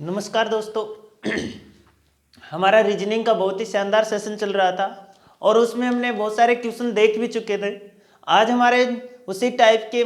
नमस्कार दोस्तों। हमारा रीजनिंग का बहुत ही शानदार सेशन चल रहा था और उसमें हमने बहुत सारे क्वेश्चन देख भी चुके थे। आज हमारे उसी टाइप के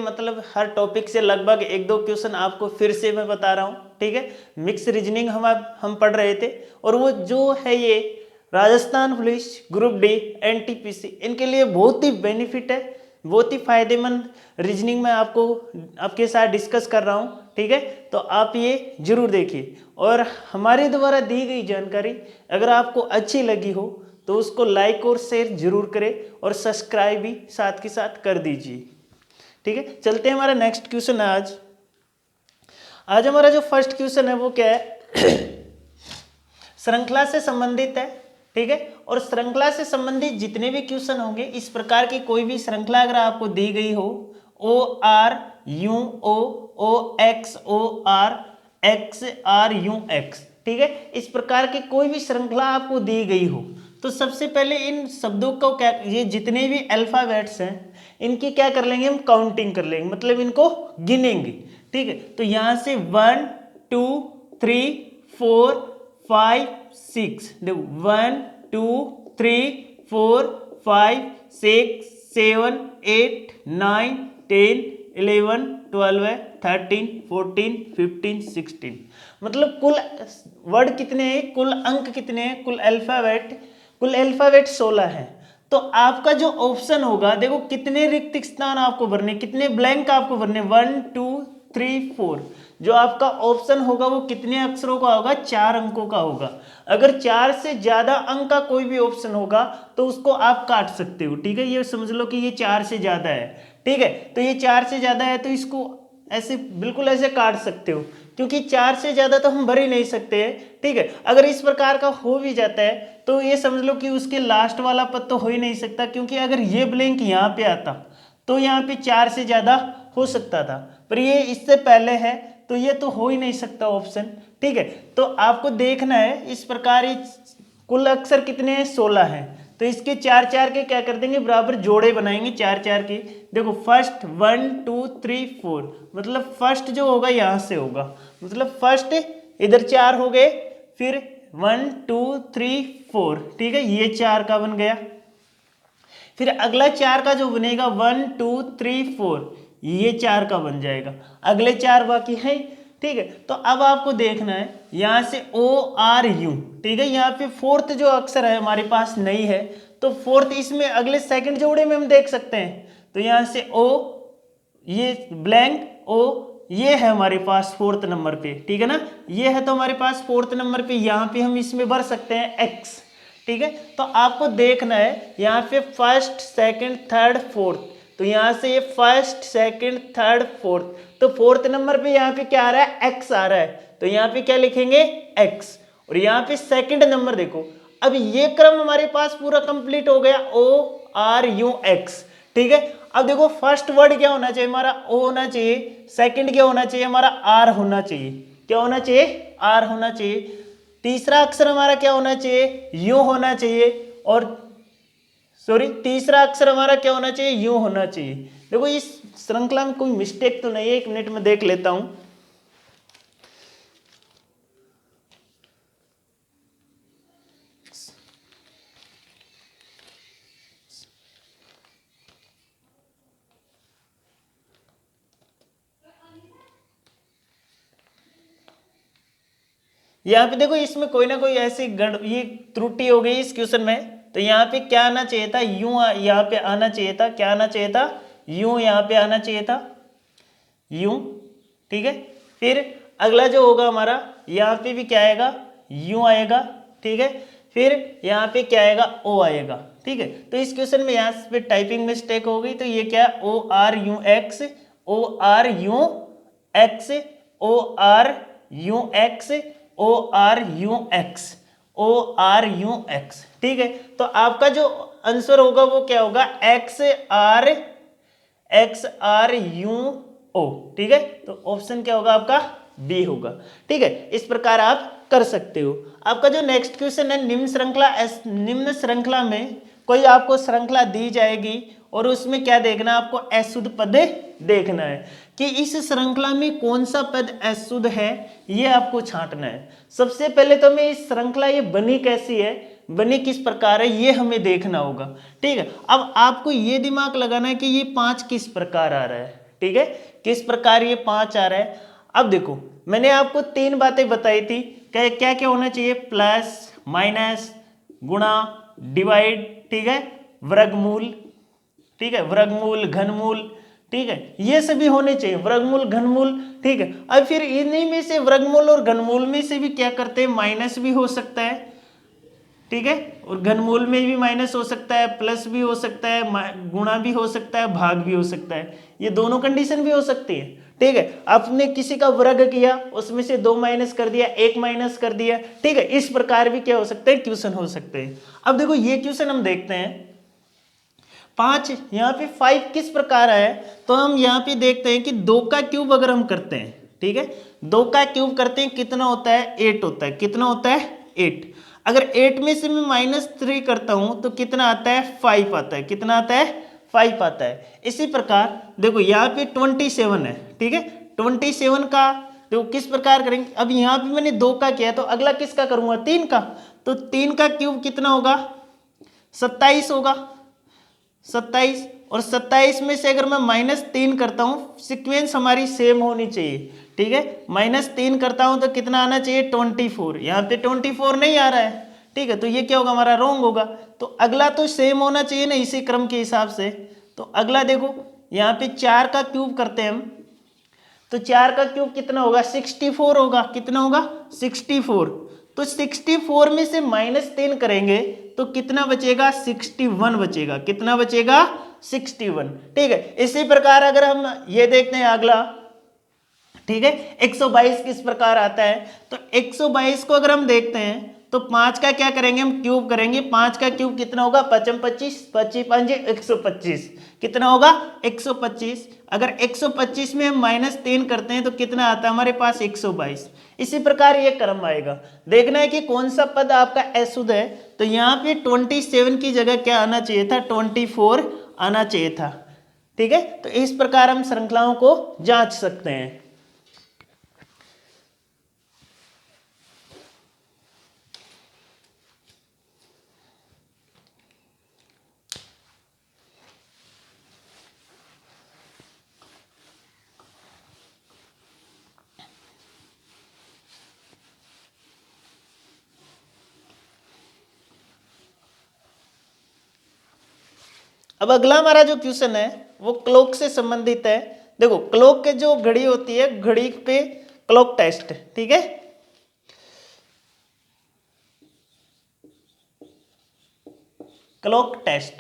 हर टॉपिक से लगभग एक दो क्वेश्चन आपको फिर से मैं बता रहा हूँ। ठीक है, मिक्स रीजनिंग हम पढ़ रहे थे और वो जो है ये Rajasthan police group D NTPC इनके लिए बहुत ही बेनिफिट है, बहुत ही फायदेमंद रीजनिंग मैं आपके साथ डिस्कस कर रहा हूँ। ठीक है, तो आप ये जरूर देखिए और हमारे द्वारा दी गई जानकारी अगर आपको अच्छी लगी हो तो उसको लाइक और शेयर जरूर करें और सब्सक्राइब भी साथ के साथ कर दीजिए। ठीक है, चलते हैं हमारा नेक्स्ट क्वेश्चन है। आज हमारा जो फर्स्ट क्वेश्चन है वो क्या है, श्रृंखला से संबंधित है। ठीक है, और श्रृंखला से संबंधित जितने भी क्वेश्चन होंगे, इस प्रकार की कोई भी श्रृंखला अगर आपको दी गई हो, O R U O X O R X R U X, ठीक है, इस प्रकार की कोई भी श्रृंखला आपको दी गई हो तो सबसे पहले इन शब्दों को क्या, ये जितने भी अल्फाबेट्स हैं इनकी क्या कर लेंगे, हम काउंटिंग कर लेंगे, मतलब इनको गिनेंगे। ठीक है, तो यहां से 1 2 3 4 5 6, देखो 1 2 3 4 5 6 7 8 9 10 11 12 13 14 15 16, मतलब कुल वर्ड कितने हैं, कुल अंक कितने हैं, कुल अल्फाबेट 16 है। तो आपका जो ऑप्शन होगा, देखो कितने रिक्त स्थान आपको भरने, कितने ब्लैंक आपको भरने, 1 2 3 4, जो आपका ऑप्शन होगा वो कितने अक्षरों का होगा, 4 अंकों का होगा। अगर 4 से ज्यादा अंक का कोई भी ऑप्शन होगा तो उसको आप काट सकते हो। ठीक है, ये समझ लो कि ये 4 से ज्यादा है। ठीक है, तो ये 4 से ज्यादा है तो इसको ऐसे बिल्कुल ऐसे काट सकते हो, क्योंकि 4 से ज्यादा तो हम भर ही नहीं सकते हैं। ठीक है, अगर इस प्रकार का हो भी जाता है तो ये समझ लो कि उसके लास्ट वाला पद तो हो ही नहीं सकता, क्योंकि अगर ये ब्लैंक यहाँ पे आता तो यहाँ पे 4 से ज्यादा हो सकता था, पर ये इससे पहले है तो ये तो हो ही नहीं सकता ऑप्शन। ठीक है, तो आपको देखना है इस प्रकार कुल अक्षर कितने हैं, 16 हैं, तो इसके 4 4 के क्या कर देंगे, बराबर जोड़े बनाएंगे 4 4 के। देखो फर्स्ट 1 2 3 4, मतलब फर्स्ट जो होगा यहां से होगा, मतलब फर्स्ट इधर 4 हो गए, फिर 1 2 3 4, ठीक है, ये 4 का बन गया। फिर अगला 4 का जो बनेगा 1 2 3 4, ये 4 का बन जाएगा, अगले 4 बाकी है। ठीक है, तो अब आपको देखना है यहां से ओ आर यू, ठीक है, यहाँ पे फोर्थ जो अक्षर है हमारे पास नहीं है, तो फोर्थ इसमें अगले सेकंड जोड़े में हम देख सकते हैं। तो यहां से ओ, ये ब्लैंक ओ, ये है हमारे पास फोर्थ नंबर पे। ठीक है ना, ये है तो हमारे पास फोर्थ नंबर पे, यहाँ पे हम इसमें भर सकते हैं एक्स। ठीक है, तो आपको देखना है यहाँ पे फर्स्ट सेकंड थर्ड फोर्थ, तो यहाँ से ये फर्स्ट सेकंड थर्ड फोर्थ, तो फोर्थ नंबर पे यहाँ पे क्या आ रहा है, एक्स आ रहा है, तो यहाँ पे क्या लिखेंगे, एक्स। और यहाँ पे सेकंड नंबर देखो, अब ये क्रम हमारे पास पूरा कंप्लीट हो गया, ओ आर यू एक्स। ठीक है, अब देखो फर्स्ट वर्ड क्या होना चाहिए हमारा, ओ होना चाहिए, सेकंड क्या होना चाहिए हमारा, आर होना चाहिए, क्या होना चाहिए, आर होना चाहिए, तीसरा अक्षर हमारा क्या होना चाहिए, यू होना चाहिए, और सॉरी तीसरा अक्षर हमारा क्या होना चाहिए, यू होना चाहिए। देखो इस श्रृंखला में कोई मिस्टेक तो नहीं है, 1 मिनट में देख लेता हूं। यहाँ पे देखो इसमें कोई ना कोई ऐसी ये त्रुटि हो गई इस क्वेश्चन में, तो यहाँ पे क्या आना चाहिए था, यू यहाँ पे आना चाहिए था, क्या आना चाहिए था, यू यहाँ पे आना चाहिए था, यू। ठीक है, फिर अगला जो होगा हमारा, यहाँ पे भी क्या आएगा, यू आएगा। ठीक है, फिर यहाँ पे क्या आएगा, ओ आएगा। ठीक है, तो इस क्वेश्चन में यहाँ पे टाइपिंग मिस्टेक हो गई, तो ये क्या, O R U X, O R U X, O R U X, O R U X, O R U X. ठीक है, तो आपका जो आंसर होगा वो क्या होगा, एक्स आर यू ओ। ठीक है, तो ऑप्शन क्या होगा आपका, बी होगा। ठीक है, इस प्रकार आप कर सकते हो। आपका जो नेक्स्ट क्वेश्चन है, निम्न श्रृंखला में कोई आपको श्रृंखला दी जाएगी और उसमें क्या देखना है आपको, अशुद्ध पद देखना है कि इस श्रृंखला में कौन सा पद अशुद्ध है, ये आपको छांटना है। सबसे पहले तो हमें इस श्रृंखला ये बनी कैसी है, बनी किस प्रकार है, ये हमें देखना होगा। ठीक है, अब आपको ये दिमाग लगाना है कि ये 5 किस प्रकार आ रहा है। ठीक है, किस प्रकार ये 5 आ रहा है। अब देखो मैंने आपको 3 बातें बताई थी, क्या क्या होना चाहिए, प्लस, माइनस, गुणा, डिवाइड, ठीक है, वर्गमूल, ठीक है, वर्गमूल, घनमूल, ठीक है, ये सभी होने चाहिए, वर्गमूल, घनमूल। ठीक है, अब फिर इन्हीं में से वर्गमूल और घनमूल में से भी क्या करते हैं, माइनस भी हो सकता है। ठीक है, और घनमूल में भी माइनस हो सकता है, प्लस भी हो सकता है, गुणा भी हो सकता है, भाग भी हो सकता है, ये दोनों कंडीशन भी हो सकती है। ठीक है, आपने किसी का वर्ग किया, उसमें से 2 माइनस कर दिया, 1 माइनस कर दिया। ठीक है, इस प्रकार भी क्या हो सकते हैं, क्वेश्चन हो सकते हैं। अब देखो ये क्वेश्चन हम देखते हैं 5, यहाँ पे 5 किस प्रकार है, तो हम यहाँ पे देखते हैं कि 2 का क्यूब अगर हम करते हैं, ठीक है, 2 का क्यूब करते हैं कितना होता है, 8 होता है। कितना होता है, 8। अगर 8 में से मैं -3 करता हूं तो कितना आता है, 5 आता है। कितना आता है, 5 आता है। इसी प्रकार देखो यहाँ पे 27 है। ठीक है, 27 का देखो किस प्रकार करेंगे, अब यहाँ पे मैंने 2 का किया तो अगला किसका करूंगा, 3 का, तो 3 का क्यूब कितना होगा, 27 होगा। 27, और 27 में से अगर मैं -3 करता हूँ, सीक्वेंस हमारी सेम होनी चाहिए। ठीक है, -3 करता हूँ तो कितना आना चाहिए, 24। यहाँ पे 24 नहीं आ रहा है। ठीक है, तो ये क्या होगा, हमारा रॉन्ग होगा। तो अगला तो सेम होना चाहिए ना, इसी क्रम के हिसाब से। तो अगला देखो यहाँ पे 4 का क्यूब करते हैं हम, तो 4 का क्यूब कितना होगा, 64 होगा। कितना होगा, 64। तो 64 में से -3 करेंगे तो कितना बचेगा, 61 बचेगा। कितना बचेगा, 61। ठीक है, इसी प्रकार अगर हम ये देखते हैं अगला, ठीक है, 122 किस प्रकार आता है, तो 122 को अगर हम देखते हैं तो 5 का क्या करेंगे, हम क्यूब करेंगे। 5 का क्यूब कितना होगा, 5 25, 25 5 125। कितना होगा, 125। अगर 125 में हम -3 करते हैं तो कितना आता है हमारे पास, 122। इसी प्रकार ये क्रम आएगा। देखना है कि कौन सा पद आपका अशुद्ध है, तो यहाँ पे 27 की जगह क्या आना चाहिए था, 24 आना चाहिए था। ठीक है, तो इस प्रकार हम श्रृंखलाओं को जांच सकते हैं। अब अगला हमारा जो क्वेश्चन है वो क्लॉक से संबंधित है। देखो क्लॉक के जो घड़ी होती है, घड़ी पे क्लॉक टेस्ट। ठीक है, क्लॉक टेस्ट।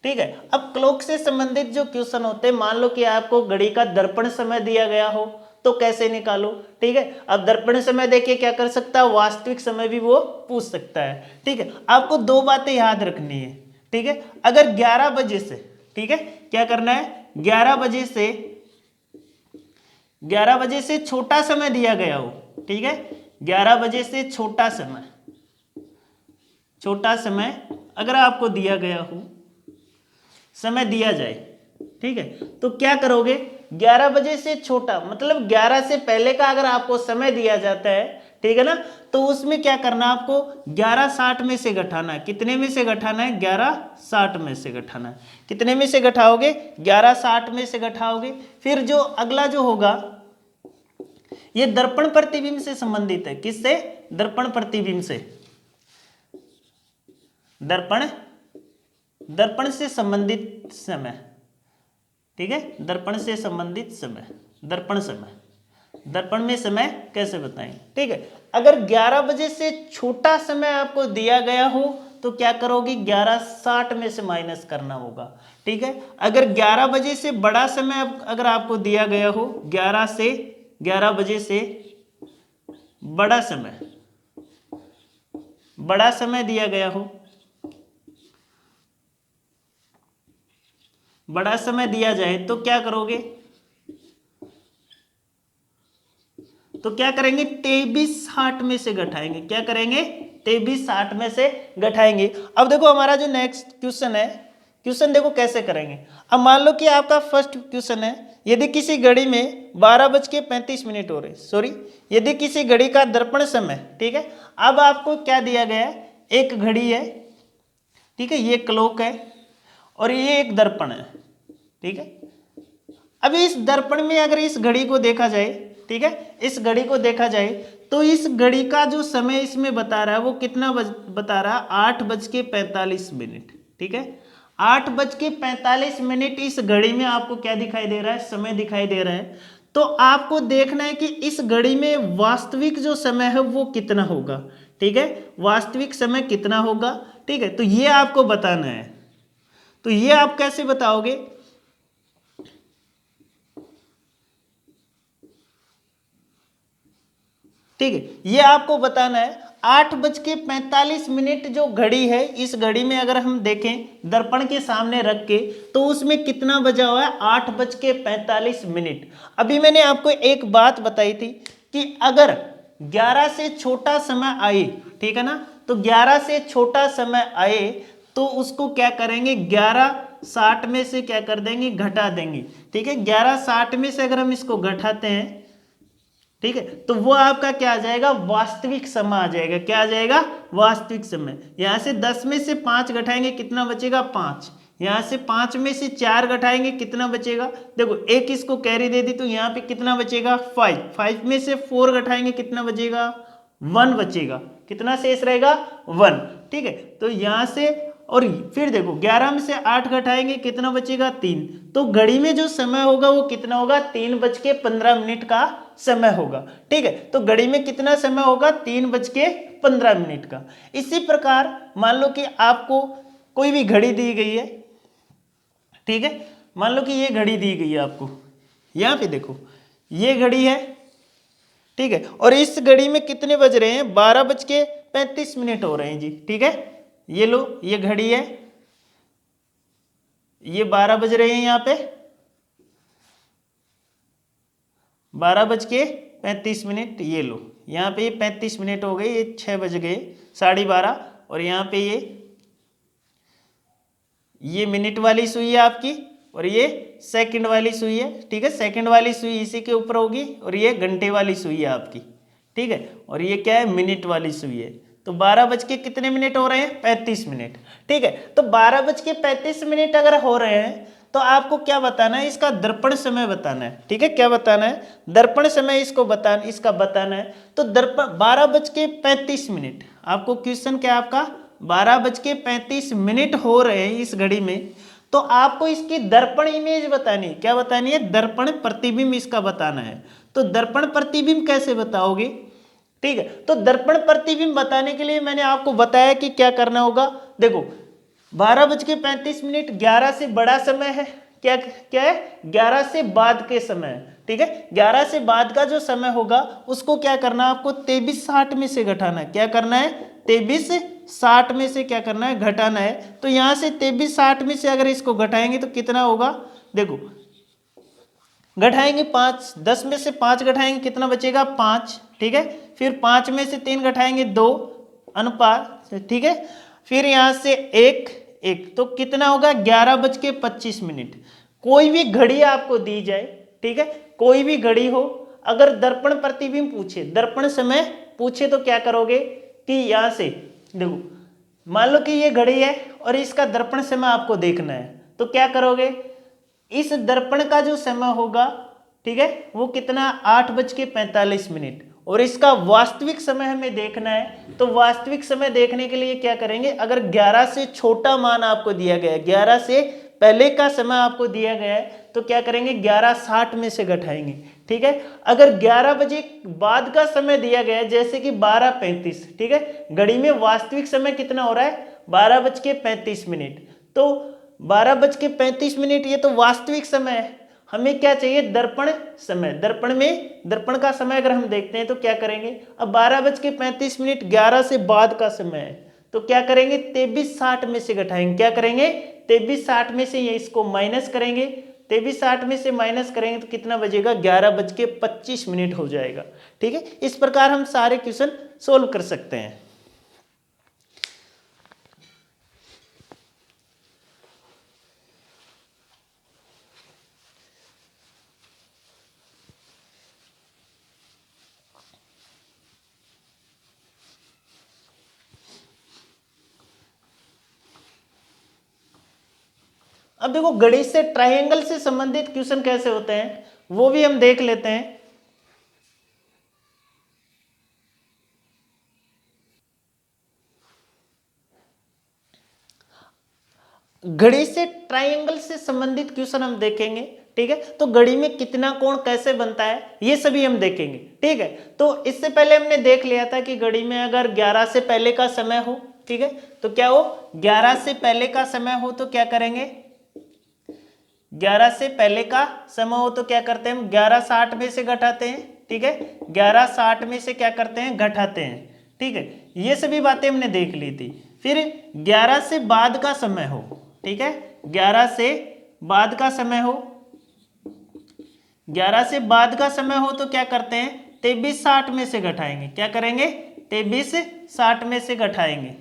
ठीक है, अब क्लॉक से संबंधित जो क्वेश्चन होते हैं, मान लो कि आपको घड़ी का दर्पण समय दिया गया हो तो कैसे निकालो। ठीक है, अब दर्पण समय देखिए क्या कर सकता है, वास्तविक समय भी वो पूछ सकता है। ठीक है, आपको 2 बातें याद रखनी है। ठीक है, अगर 11 बजे से, ठीक है, क्या करना है, 11 बजे से छोटा समय दिया गया हो। ठीक है, 11 बजे से छोटा समय अगर आपको दिया गया हो, समय दिया जाए, ठीक है, तो क्या करोगे, 11 बजे से छोटा मतलब 11 से पहले का अगर आपको समय दिया जाता है, ठीक है ना, तो उसमें क्या करना, आपको 1160 में से घटाना है। कितने में से घटाना है, 1160 में से घटाना है। कितने में से घटाओगे, 1160 में से घटाओगे। फिर जो अगला जो होगा, ये दर्पण प्रतिबिंब से संबंधित है। किससे, दर्पण प्रतिबिंब से, दर्पण से संबंधित समय। ठीक है, दर्पण से संबंधित समय, दर्पण में समय कैसे बताएं। ठीक है, अगर 11 बजे से छोटा समय आपको दिया गया हो तो क्या करोगे, 1160 में से माइनस करना होगा। ठीक है, अगर 11 बजे से बड़ा समय अगर आपको दिया गया हो, 11 बजे से बड़ा समय दिया गया हो, बड़ा समय दिया जाए तो क्या करोगे, तो क्या करेंगे, 2360 में से घटाएंगे। क्या करेंगे, 2360 में से घटाएंगे। अब देखो हमारा जो नेक्स्ट क्वेश्चन है, क्वेश्चन देखो कैसे करेंगे। अब मान लो कि आपका फर्स्ट क्वेश्चन है, यदि किसी घड़ी में 12:35 हो रहे, सॉरी, यदि किसी घड़ी का दर्पण समय, ठीक है। अब आपको क्या दिया गया है, एक घड़ी है, ठीक है, ये क्लॉक है और ये एक दर्पण है, ठीक है। अभी इस दर्पण में अगर इस घड़ी को देखा जाए, ठीक है, इस घड़ी को देखा जाए तो इस घड़ी का जो समय इसमें बता रहा है वो कितना बता रहा है, 8:45, ठीक है। 8:45 इस घड़ी में आपको क्या दिखाई दे रहा है, समय दिखाई दे रहा है। तो आपको देखना है कि इस घड़ी में वास्तविक जो समय है वो कितना होगा, ठीक है, वास्तविक समय कितना होगा, ठीक है। तो ये आपको बताना है। तो ये आप कैसे बताओगे, ठीक है, ये आपको बताना है। 8:45 जो घड़ी है, इस घड़ी में अगर हम देखें दर्पण के सामने रख के, तो उसमें कितना बजा हुआ है, 8:45। अभी मैंने आपको एक बात बताई थी कि अगर 11 से छोटा समय आए, ठीक है ना, तो 11 से छोटा समय आए तो उसको क्या करेंगे, 11:60 में से क्या कर देंगे, घटा देंगे, ठीक है। 11:60 में से अगर हम इसको घटाते हैं, ठीक है, तो वो आपका क्या आ जाएगा, वास्तविक समय आ जाएगा। क्या आ जाएगा, वास्तविक समय। यहां से 10 में से 5 घटाएंगे, कितना बचेगा, 5। यहां से 5 में से 4 घटाएंगे, कितना बचेगा, देखो एक इसको कैरी दे दी तो यहाँ पे कितना बचेगा, 5। 5 में से 4 घटाएंगे, कितना बचेगा, 1 बचेगा। कितना शेष रहेगा, 1, ठीक है। तो यहां से और फिर देखो 11 में से 8 घटाएंगे, कितना बचेगा, 3। तो घड़ी में जो समय होगा वो कितना होगा, 3:15 का समय होगा, ठीक है। तो घड़ी में कितना समय होगा, 3:15 का। इसी प्रकार मान लो कि आपको कोई भी घड़ी दी गई है, ठीक है, मान लो कि ये घड़ी दी गई है आपको, यहां पे देखो ये घड़ी है, ठीक है, और इस घड़ी में कितने बज रहे हैं, 12:35 हो रहे हैं जी, ठीक है। ये लो, ये घड़ी है, ये 12 बज रहे हैं, यहाँ पे 12:35, ये लो, यहाँ पे ये 35 हो गए, ये 6 बज गए, 12:30, और यहाँ पे ये मिनट वाली सुई है आपकी, और ये सेकंड वाली सुई है, ठीक है। सेकंड वाली सुई इसी के ऊपर होगी, और ये घंटे वाली सुई है आपकी, ठीक है, और ये क्या है, मिनट वाली सुई है। तो 12 हो रहे हैं, 35, ठीक है। तो 12:35 अगर हो रहे हैं तो आपको क्या बताना है, इसका दर्पण समय बताना है, ठीक है। क्या बताना है, दर्पण समय इसका बताना है। तो दर्पण 12:35, आपको क्वेश्चन क्या, आपका 12:35 हो रहे हैं इस घड़ी में, तो आपको इसकी दर्पण इमेज बतानी है। क्या बतानी है, दर्पण प्रतिबिंब इसका बताना है। तो दर्पण प्रतिबिंब कैसे बताओगे, ठीक है। तो दर्पण प्रतिबिंब बताने के लिए मैंने आपको बताया कि क्या करना होगा, देखो 12:35, 11 से बड़ा समय है, क्या क्या है, 11 से बाद के समय, ठीक है। 11 से बाद का जो समय होगा उसको क्या करना है, आपको 23:60 में से घटाना है। क्या करना है, 23:60 में से क्या करना है, घटाना है। तो यहां से 23:60 में से अगर इसको घटाएंगे तो कितना होगा, देखो घटाएंगे 5, 10 में से 5 घटाएंगे, कितना बचेगा, 5, ठीक है। फिर 5 में से 3 घटाएंगे, 2, अनुपात, ठीक है। फिर यहां से 1, तो कितना होगा, 11:25। कोई भी घड़ी आपको दी जाए, ठीक है, कोई भी घड़ी हो, अगर दर्पण प्रतिबिंब पूछे, दर्पण समय पूछे, तो क्या करोगे कि यहां से देखो, मान लो कि ये घड़ी है और इसका दर्पण समय आपको देखना है, तो क्या करोगे, इस दर्पण का जो समय होगा, ठीक है, वो कितना, 8:45, और इसका वास्तविक समय हमें देखना है। तो वास्तविक समय देखने के लिए क्या करेंगे, अगर 11 से छोटा मान आपको दिया गया है, 11 से पहले का समय आपको दिया गया है, तो क्या करेंगे, 11:60 में से घटाएंगे, ठीक है। अगर 11 बजे बाद का समय दिया गया है, जैसे कि 12:35, ठीक है, घड़ी में वास्तविक समय कितना हो रहा है, 12:35, तो 12:35, ये तो वास्तविक समय है। हमें क्या चाहिए, दर्पण समय। दर्पण का समय अगर हम देखते हैं तो क्या करेंगे, अब 12:35, 11 से बाद का समय है, तो क्या करेंगे, 23:60 में से घटाएंगे। क्या करेंगे, 23:60 में से ये इसको माइनस करेंगे, 23:60 में से माइनस करेंगे तो कितना बचेगा, 11:25 हो जाएगा, ठीक है। इस प्रकार हम सारे क्वेश्चन सोल्व कर सकते हैं। अब देखो घड़ी से ट्रायंगल से संबंधित क्वेश्चन कैसे होते हैं वो भी हम देख लेते हैं। घड़ी से ट्रायंगल से संबंधित क्वेश्चन हम देखेंगे, ठीक है। तो घड़ी में कितना कोण कैसे बनता है ये सभी हम देखेंगे, ठीक है। तो इससे पहले हमने देख लिया था कि घड़ी में अगर 11 से पहले का समय हो, ठीक है, तो क्या हो, 11 से पहले का समय हो तो क्या करेंगे, 11 से पहले का समय हो तो क्या करते हैं हम, 11:60 में से घटाते हैं, ठीक है, 11:60 में से क्या करते हैं, घटाते हैं, ठीक है। ये सभी बातें हमने देख ली थी। फिर 11 से बाद का समय हो, ठीक है, 11 से बाद का समय हो, 11 से बाद का समय हो तो क्या करते हैं, 23:60 में से घटाएंगे, क्या करेंगे, 23:60 में से घटाएंगे,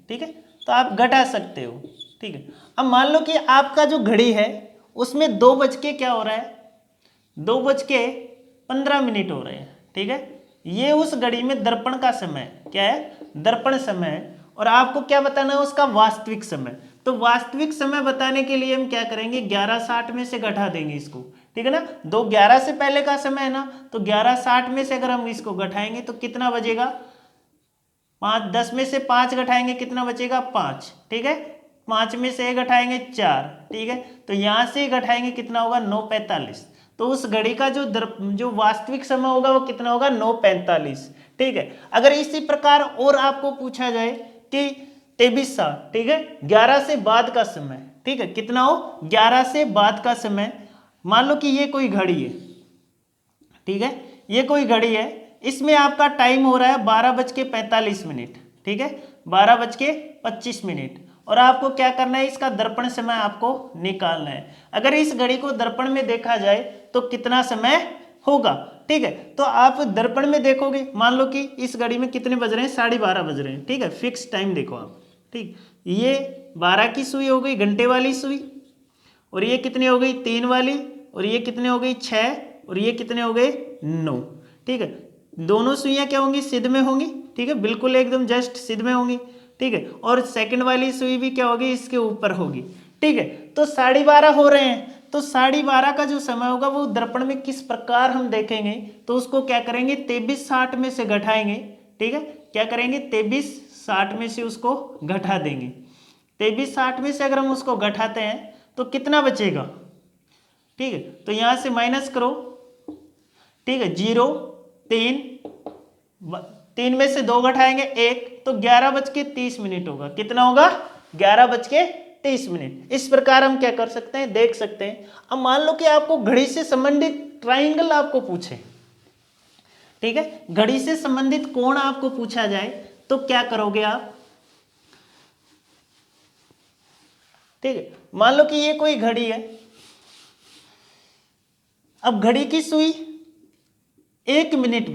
ठीक है। तो आप घटा सकते हो, ठीक है। अब मान लो कि आपका जो घड़ी है उसमें 2 बज के क्या हो रहा है, 2:15 हो रहे हैं, ठीक है। ये उस घड़ी में दर्पण का समय क्या है, दर्पण समय है, और आपको क्या बताना है, उसका वास्तविक समय। तो वास्तविक समय बताने के लिए हम क्या करेंगे, 11:60 में से घटा देंगे इसको, ठीक है ना। 2:11 से पहले का समय है ना, तो 11:60 में से अगर हम इसको घटाएंगे तो कितना बचेगा, 5, 10 में से 5 घटाएंगे कितना बचेगा, 5, ठीक है, 5 में से 1 घटाएंगे 4, ठीक है। तो यहाँ से घटाएंगे कितना होगा, 9:45। तो उस घड़ी का जो वास्तविक समय होगा वो कितना होगा, 9:45, ठीक है। अगर इसी प्रकार और आपको पूछा जाए कि 23:60, ठीक है, 11 से बाद का समय, ठीक है, कितना हो, 11 से बाद का समय। मान लो कि ये कोई घड़ी है, ठीक है, ये कोई घड़ी है, इसमें आपका टाइम हो रहा है 12:45, ठीक है, 12:25, और आपको क्या करना है, इसका दर्पण समय आपको निकालना है। अगर इस घड़ी को दर्पण में देखा जाए तो कितना समय होगा, ठीक है। तो आप दर्पण में देखोगे, मान लो कि इस घड़ी में कितने बज रहे हैं, 12:30 बज रहे हैं, ठीक है, फिक्स टाइम देखो आप, ठीक। ये 12 की सुई हो गई, घंटे वाली सुई, और ये कितनी हो गई, 3 वाली, और ये कितने हो गई, 6, और ये कितने हो गए, 9, ठीक है। दोनों सुइयां क्या होंगी, सिद्ध में होंगी, ठीक है, बिल्कुल एकदम जस्ट सिद्ध में होंगी, ठीक है। और सेकंड वाली सुई भी क्या होगी, इसके ऊपर होगी, ठीक है। तो 12:30 हो रहे हैं, तो 12:30 का जो समय होगा वो दर्पण में किस प्रकार हम देखेंगे, तो उसको क्या करेंगे, 23:60 में से घटाएंगे, ठीक है, क्या करेंगे, 23:60 में से उसको घटा देंगे। 23:60 में से अगर हम उसको घटाते हैं तो कितना बचेगा, ठीक है। तो यहां से माइनस करो, ठीक है, 0, 3 में से 2 घटाएंगे 1, तो 11:30 होगा, कितना होगा, 11:30। इस प्रकार हम क्या कर सकते हैं, देख सकते हैं। अब मान लो कि आपको घड़ी से संबंधित ट्राइंगल आपको पूछे, ठीक है, घड़ी से संबंधित कोण आपको पूछा जाए तो क्या करोगे आप, ठीक है। मान लो कि ये कोई घड़ी है, अब घड़ी की सुई 1 मिनट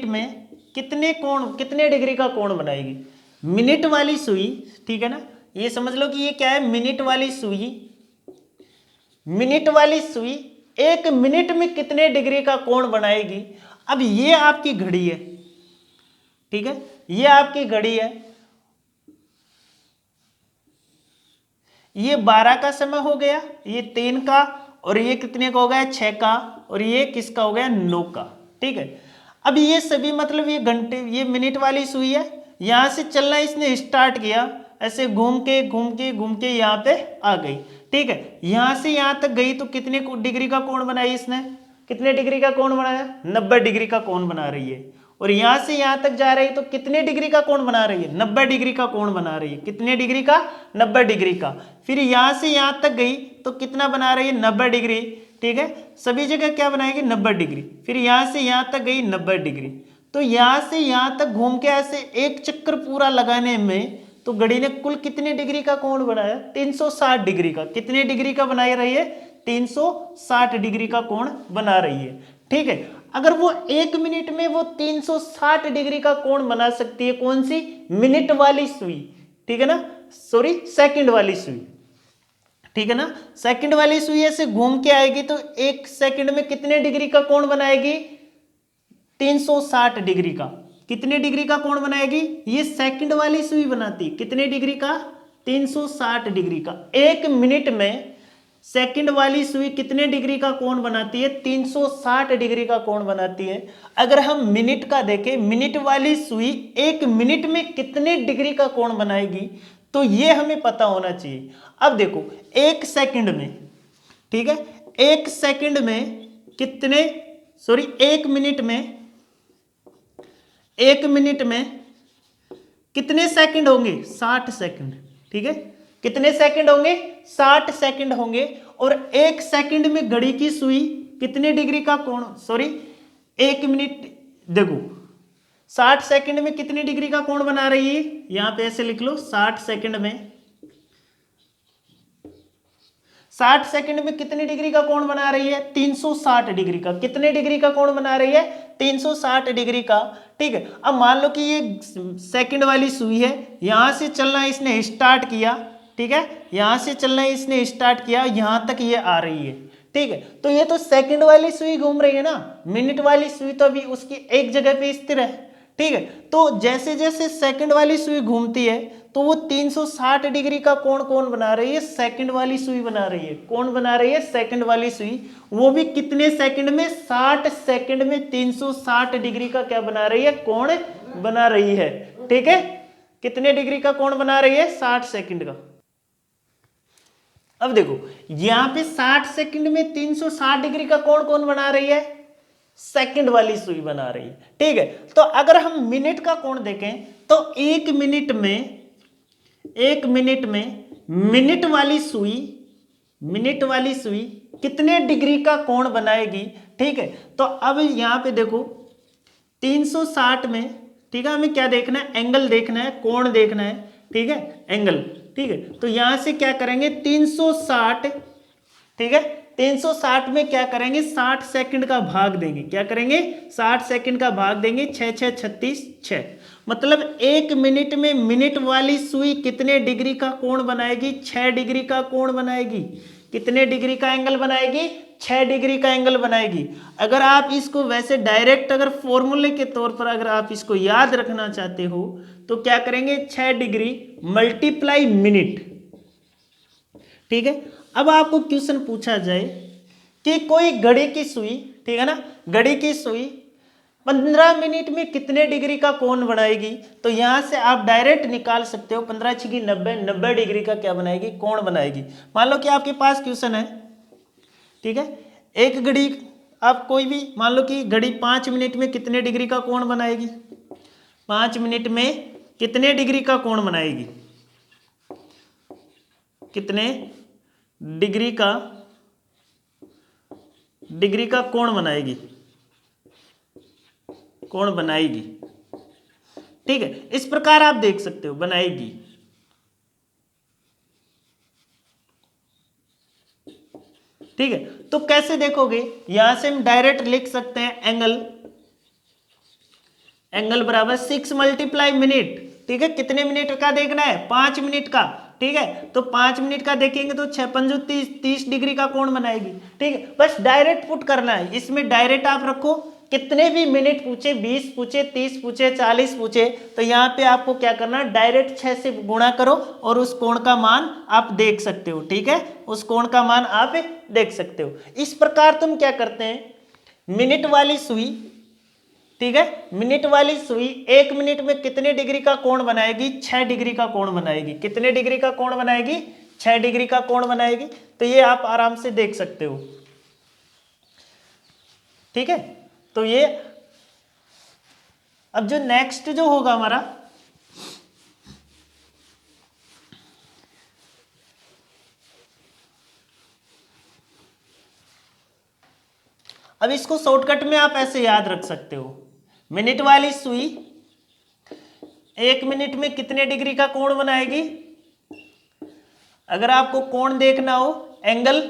में कितने कोण, कितने डिग्री का कोण बनाएगी, मिनट वाली सुई, ठीक है ना। ये समझ लो कि ये क्या है, मिनट वाली सुई 1 मिनट में कितने डिग्री का कोण बनाएगी। अब ये आपकी घड़ी है, ठीक है, ये आपकी घड़ी है, ये 12 का समय हो गया, ये 3 का, और ये कितने का हो गया, 6 का, और ये किसका हो गया, 9 का, ठीक है। अब ये सभी मतलब ये घंटे, ये मिनट वाली सुई है, यहां से चलना इसने स्टार्ट किया, ऐसे घूम के यहाँ पे आ गई, ठीक है। यहां से यहां तक गई तो कितने डिग्री का कोण बनाई इसने, कितने डिग्री का कोण बनाया, 90 डिग्री का कोण बना रही है। और यहां से यहां तक जा रही है तो कितने डिग्री का कोण बना रही है, 90 डिग्री का कोण बना रही है, कितने डिग्री का, 90 डिग्री का। फिर यहां से यहां तक गई तो कितना बना रही है, 90 डिग्री, ठीक है, सभी जगह क्या बनाएगी, 90 डिग्री। फिर यहां से यहां तक गई 90 डिग्री, तो यहां से यहां तक घूम के ऐसे एक चक्कर पूरा लगाने में तो घड़ी ने कुल कितने डिग्री का कोण बनाया, 360 डिग्री का। कितने डिग्री का बना रही है, 360 डिग्री का कोण बना रही है, ठीक है। अगर वो 1 मिनट में वो 360 डिग्री का कोण बना सकती है, कौन सी, मिनट वाली सुई, ठीक है ना, सॉरी सेकंड वाली सुई, ठीक है ना। सेकंड वाली सुई ऐसे घूम के आएगी तो 1 सेकंड में कितने डिग्री का कोण बनाएगी, 360 डिग्री का, कितने डिग्री का कोण बनाएगी? ये सेकंड वाली सुई बनाती है। कितने डिग्री का? 360 डिग्री का। 1 मिनट में सेकंड वाली सुई कितने डिग्री का कोण बनाती है? 360 डिग्री का कोण बनाती है। अगर हम मिनट का देखें, मिनट वाली सुई 1 मिनट में कितने डिग्री का कोण बनाएगी, तो ये हमें पता होना चाहिए। अब देखो 1 सेकंड में, ठीक है, 1 सेकंड में कितने, सॉरी 1 मिनट में, 1 मिनट में कितने सेकंड होंगे? 60 सेकंड। ठीक है, कितने सेकंड होंगे? 60 सेकंड होंगे। और 1 सेकंड में घड़ी की सुई कितने डिग्री का कोण, सॉरी 1 मिनट, देखो 60 सेकंड में कितने डिग्री का कोण बना रही है? यहां पे ऐसे लिख लो, 60 सेकंड में, 60 सेकंड में कितने डिग्री का कोण बना रही है? 360 डिग्री का। कितने डिग्री का कोण बना रही है? 360 डिग्री का। ठीक है, अब मान लो कि ये सेकंड वाली सुई है, यहां से चलना इसने स्टार्ट किया, ठीक है, यहां से चलना इसने स्टार्ट किया, यहां तक ये आ रही है। ठीक है, तो ये तो सेकंड वाली सुई घूम रही है ना, मिनट वाली सुई तो अभी उसकी एक जगह पे स्थिर है। ठीक है, तो जैसे जैसे सेकंड वाली सुई घूमती है तो वो 360 डिग्री का कोण कौन बना रही है? सेकंड वाली सुई बना रही है। कौन बना रही है? सेकंड वाली सुई। वो भी कितने सेकंड में? 60 सेकंड में 360 डिग्री का क्या बना रही है? कोण बना रही है। ठीक है, कितने डिग्री का कोण बना रही है? 60 सेकंड का। अब देखो यहां पे 60 सेकंड में 360 डिग्री का कोण कौन बना रही है? सेकंड वाली सुई बना रही है। ठीक है, तो अगर हम मिनट का कोण देखें तो 1 मिनट में, 1 मिनट में मिनट वाली सुई कितने डिग्री का कोण बनाएगी? ठीक है, तो अब यहां पे देखो 360 में, ठीक है, हमें क्या देखना है? एंगल देखना है, कोण देखना है। ठीक है, एंगल। ठीक है, तो यहां से क्या करेंगे? 360, ठीक है, 360 में क्या करेंगे? 60 सेकंड का भाग देंगे। क्या करेंगे? 60 सेकंड का भाग देंगे। 6 6 36 6, मतलब 1 मिनट में मिनट वाली सुई कितने डिग्री का कोण बनाएगी? 6 डिग्री का कोण बनाएगी। कितने डिग्री का एंगल बनाएगी? 6 डिग्री का एंगल बनाएगी। अगर आप इसको वैसे डायरेक्ट अगर फॉर्मूले के तौर पर अगर आप इसको याद रखना चाहते हो तो क्या करेंगे? 6 डिग्री मल्टीप्लाई मिनट। ठीक है, अब आपको क्वेश्चन पूछा जाए कि कोई घड़ी की सुई, ठीक है ना, घड़ी की सुई 15 मिनट में कितने डिग्री का कोण बनाएगी? तो यहां से आप डायरेक्ट निकाल सकते हो। 15 6 90, 90 डिग्री का क्या बनाएगी? कोण बनाएगी। मान लो कि आपके पास क्वेश्चन है, ठीक है, एक घड़ी, आप कोई भी मान लो कि घड़ी 5 मिनट में कितने डिग्री का कोण बनाएगी? 5 मिनट में कितने डिग्री का कोण बनाएगी? कितने डिग्री का कोण बनाएगी? कोण बनाएगी। ठीक है, इस प्रकार आप देख सकते हो, बनाएगी। ठीक है, तो कैसे देखोगे? यहां से हम डायरेक्ट लिख सकते हैं एंगल बराबर 6 मल्टीप्लाई मिनट। ठीक है, कितने मिनट का देखना है? 5 मिनट का। ठीक है, तो 5 मिनट का देखेंगे तो 6 5 30 डिग्री का कोण बनाएगी। ठीक है, बस डायरेक्ट पुट करना है। इसमें डायरेक्ट आप रखो, कितने भी मिनट पूछे, 20 पूछे, 30 पूछे, 40 पूछे, तो यहाँ पे आपको क्या करना है? डायरेक्ट 6 से गुणा करो और उस कोण का मान आप देख सकते हो। ठीक है, उस कोण का मान आप देख सकते हो। इस प्रकार तुम क्या करते हैं? मिनट वाली सुई, ठीक है, मिनट वाली सुई 1 मिनट में कितने डिग्री का कोण बनाएगी? 6 डिग्री का कोण बनाएगी। कितने डिग्री का कोण बनाएगी? 6 डिग्री का कोण बनाएगी। तो ये आप आराम से देख सकते हो। ठीक है, तो ये अब जो नेक्स्ट जो होगा हमारा, अब इसको शॉर्टकट में आप ऐसे याद रख सकते हो। मिनट वाली सुई 1 मिनट में कितने डिग्री का कोण बनाएगी? अगर आपको कोण देखना हो, एंगल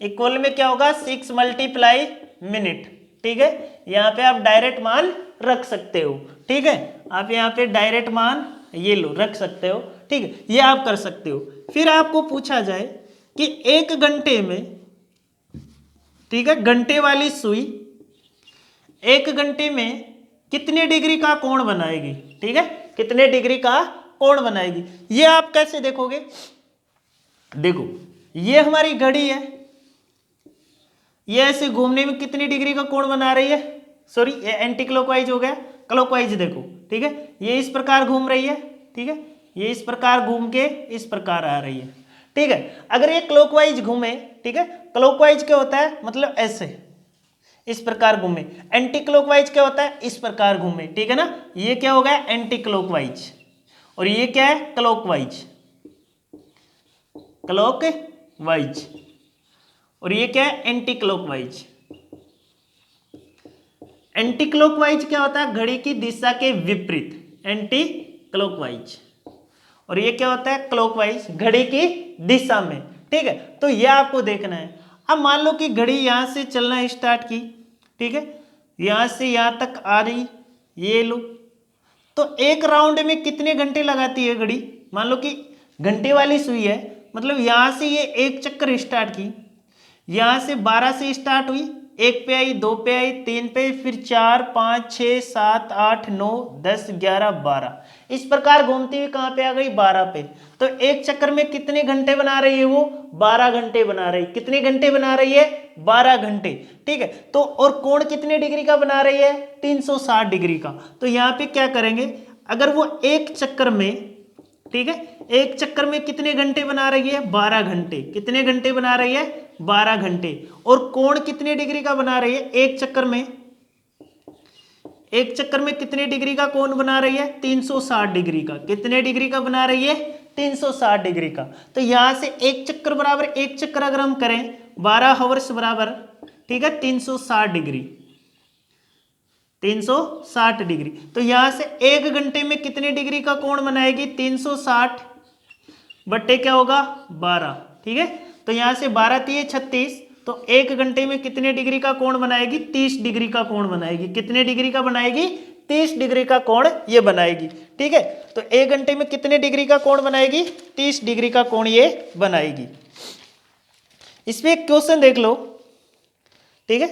इक्वल में क्या होगा? 6 मल्टीप्लाई मिनट। ठीक है, यहां पे आप डायरेक्ट मान रख सकते हो। ठीक है, आप यहां पे डायरेक्ट मान ये लो रख सकते हो। ठीक है, ये आप कर सकते हो। फिर आपको पूछा जाए कि 1 घंटे में, ठीक है, घंटे वाली सुई 1 घंटे में कितने डिग्री का कोण बनाएगी, ठीक है, कितने डिग्री का कोण बनाएगी। ये आप कैसे देखोगे, देखो ये हमारी घड़ी है, ये ऐसे घूमने में कितनी डिग्री का कोण बना रही है, सॉरी ये एंटी क्लॉकवाइज हो गया, क्लॉकवाइज देखो, ठीक है, ये इस प्रकार घूम रही है, ठीक है, ये इस प्रकार घूम के इस प्रकार आ रही है, ठीक है। अगर ये क्लॉकवाइज घूमे, ठीक है, क्लॉकवाइज क्या होता है, मतलब ऐसे इस प्रकार घूमे, एंटी क्लॉकवाइज क्या होता है, इस प्रकार घूमे, ठीक है ना, ये क्या हो गया एंटी क्लॉकवाइज, और ये क्या है क्लॉकवाइज, क्लॉकवाइज, और ये क्या है एंटी क्लॉकवाइज। एंटी क्लॉकवाइज क्या होता है, घड़ी की दिशा के विपरीत, एंटी क्लॉकवाइज, और ये क्या होता है क्लॉकवाइज, घड़ी की दिशा में, ठीक है। तो ये आपको देखना है। अब मान लो कि घड़ी यहां से चलना स्टार्ट की, ठीक है, यहां से यहां तक आ रही, ये लो, तो एक राउंड में कितने घंटे लगाती है घड़ी, मान लो कि घंटे वाली सुई है, मतलब यहां से ये एक चक्कर स्टार्ट की, यहां से 12 से स्टार्ट हुई, एक पे आई, दो पे आई, तीन पे, फिर 4 5 6 7 8 9 10 11 12, इस प्रकार घूमती हुई कहां पे आ गई 12 पे। तो एक चक्कर में कितने घंटे बना रही है वो, 12 घंटे बना रही, कितने घंटे बना रही है 12 घंटे, ठीक है। तो और कोण कितने डिग्री का बना रही है 360 डिग्री का। तो यहाँ पे क्या करेंगे, अगर वो एक चक्कर में, ठीक है, एक चक्कर में कितने घंटे बना रही है 12 घंटे, कितने घंटे बना रही है 12 घंटे, और कोण कितने डिग्री का बना रही है एक चक्कर में, एक चक्कर में कितने डिग्री का कोण बना रही है 360 डिग्री का, कितने डिग्री का बना रही है 360 डिग्री का। तो यहां से एक चक्कर बराबर, एक चक्कर अगर हम करें 12 हावर्स बराबर, ठीक है, 360 डिग्री, 360 डिग्री। तो यहां से एक घंटे में कितने डिग्री का कोण बनाएगी 360 बट्टे क्या होगा 12, ठीक है। तो यहां से 12 3 36, तो एक घंटे में कितने डिग्री का कोण बनाएगी 30 डिग्री का कोण बनाएगी, कितने डिग्री का बनाएगी 30 डिग्री का कोण ये बनाएगी, ठीक है। तो एक घंटे में कितने डिग्री का कोण बनाएगी 30 डिग्री का कोण ये बनाएगी। इसमें एक क्वेश्चन देख लो, ठीक है,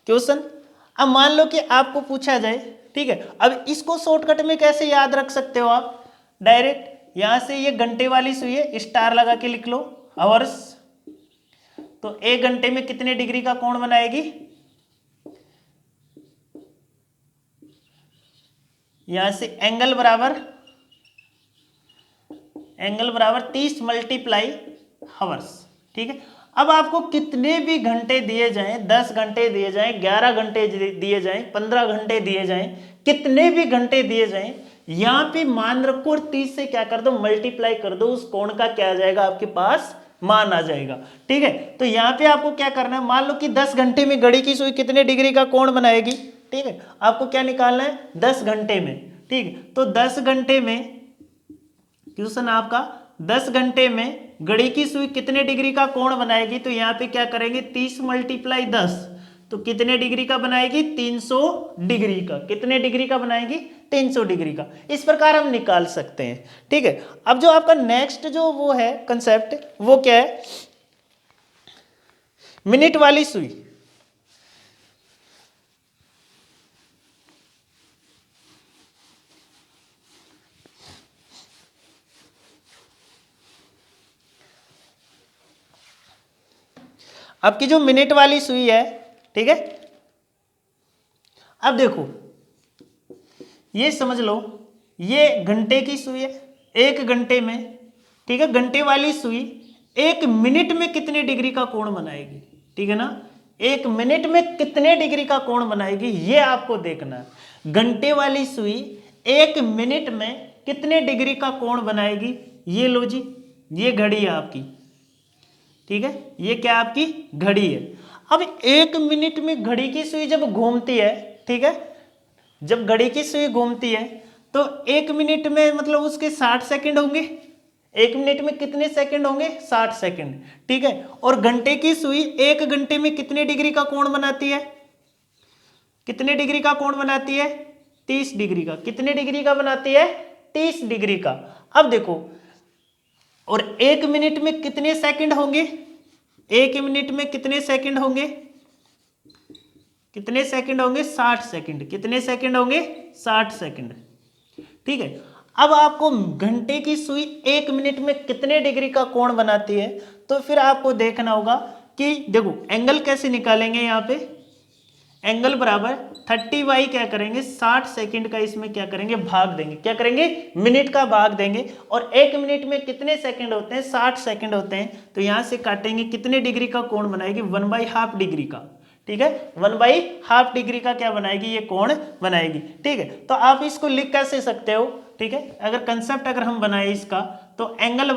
क्वेश्चन। अब मान लो कि आपको पूछा जाए, ठीक है, अब इसको शॉर्टकट में कैसे याद रख सकते हो आप, डायरेक्ट यहां से ये घंटे वाली सुई है, स्टार लगा के लिख लो आवर्स, तो एक घंटे में कितने डिग्री का कोण बनाएगी, यहां से एंगल बराबर 30 मल्टीप्लाई हावर्स, ठीक है। अब आपको कितने भी घंटे दिए जाएं, 10 घंटे दिए जाएं, 11 घंटे दिए जाएं, 15 घंटे दिए जाएं, कितने भी घंटे दिए जाएं, यहां पे मान रखो और 30 से क्या कर दो मल्टीप्लाई कर दो, उस कोण का क्या आ जाएगा आपके पास मान आ जाएगा, ठीक है। तो यहाँ पे आपको क्या करना है, मान लो कि 10 घंटे में घड़ी की सुई कितने डिग्री का कोण बनाएगी, ठीक है, आपको क्या निकालना है 10 घंटे में, ठीक है। तो 10 घंटे में क्वेश्चन आपका 10 घंटे में घड़ी की सुई कितने डिग्री का कोण बनाएगी, तो यहाँ पे क्या करेंगे 30 मल्टीप्लाई 10, तो कितने डिग्री का बनाएगी 300 डिग्री का, कितने डिग्री का बनाएगी 300 डिग्री का। इस प्रकार हम निकाल सकते हैं, ठीक है। अब जो आपका नेक्स्ट जो वो है कंसेप्ट, वो क्या है, मिनट वाली सुई। आपकी जो मिनट वाली सुई है, ठीक है, अब देखो ये समझ लो, ये घंटे की सुई है, एक घंटे में, ठीक है, घंटे वाली सुई एक मिनट में कितने डिग्री का कोण बनाएगी, ठीक है ना, एक मिनट में कितने डिग्री का कोण बनाएगी ये आपको देखना है। घंटे वाली सुई एक मिनट में कितने डिग्री का कोण बनाएगी, ये लो जी, ये घड़ी है आपकी, ठीक है, ये क्या आपकी घड़ी है। अब एक मिनट में घड़ी की सुई जब घूमती है, ठीक है, जब घड़ी की सुई घूमती है तो एक मिनट में मतलब उसके 60 सेकंड होंगे, एक मिनट में कितने सेकंड होंगे 60 सेकंड, ठीक है। और घंटे की सुई एक घंटे में कितने डिग्री का कोण बनाती है, कितने डिग्री का कोण बनाती है 30 डिग्री का, कितने डिग्री का बनाती है 30 डिग्री का। अब देखो, और एक मिनट में कितने सेकंड होंगे, एक मिनट में कितने सेकंड होंगे कितने सेकंड होंगे? 60 सेकंड। कितने सेकंड होंगे? 60 सेकंड। ठीक है, अब आपको घंटे की सुई 1 मिनट में कितने डिग्री का कोण बनाती है, तो फिर आपको देखना होगा कि देखो एंगल कैसे निकालेंगे। यहाँ पे एंगल बराबर 30 क्या करेंगे 60 सेकंड का इसमें क्या करेंगे भाग देंगे। क्या करेंगे? मिनट का भाग देंगे। और 1 मिनट में कितने सेकंड होते हैं? 60 सेकंड होते हैं। तो यहाँ से काटेंगे, कितने डिग्री का कोण बनाएगी? 1/2 डिग्री का। ठीक है, 1/2 डिग्री का क्या बनाएगी? ये कोण बनाएगी। ठीक है, तो आप इसको लिख कैसे सकते हो? ठीक है, अगर कंसेप्ट अगर हम बनाए इसका, तो एंगल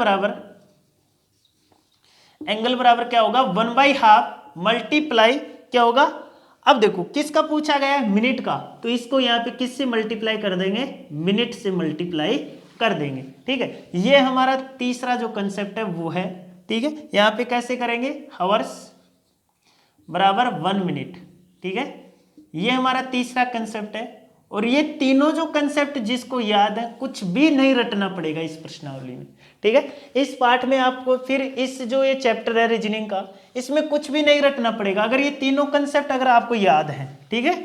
बराबर क्या होगा? 1/2 मल्टीप्लाई क्या होगा? अब देखो किसका पूछा गया है? मिनट का, तो इसको यहाँ पे किससे मल्टीप्लाई कर देंगे? मिनट से मल्टीप्लाई कर देंगे। ठीक है, ये हमारा तीसरा जो कंसेप्ट है वो है। ठीक है, यहाँ पे कैसे करेंगे? हावर्स बराबर 1 मिनट। ठीक है, ये हमारा तीसरा कंसेप्ट है। और ये तीनों जो कंसेप्ट जिसको याद है, कुछ भी नहीं रटना पड़ेगा इस प्रश्नावली में। ठीक है, इस पार्ट में आपको फिर इस जो ये चैप्टर है रीजनिंग का, इसमें कुछ भी नहीं रटना पड़ेगा अगर ये तीनों कंसेप्ट अगर आपको याद है। ठीक है,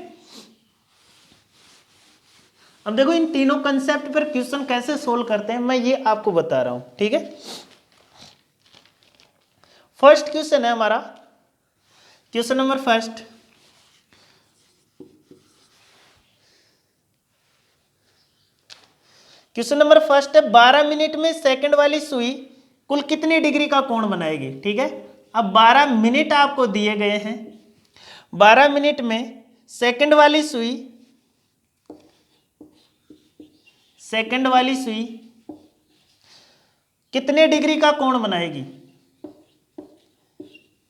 अब देखो इन तीनों कंसेप्ट पर क्वेश्चन कैसे सोल्व करते हैं मैं ये आपको बता रहा हूं। ठीक है, फर्स्ट क्वेश्चन है हमारा, question number first. Question number first है 12 मिनट में सेकंड वाली सुई कुल कितनी डिग्री का कोण बनाएगी। ठीक है, अब 12 मिनट आपको दिए गए हैं। 12 मिनट में सेकंड वाली सुई कितने डिग्री का कोण बनाएगी?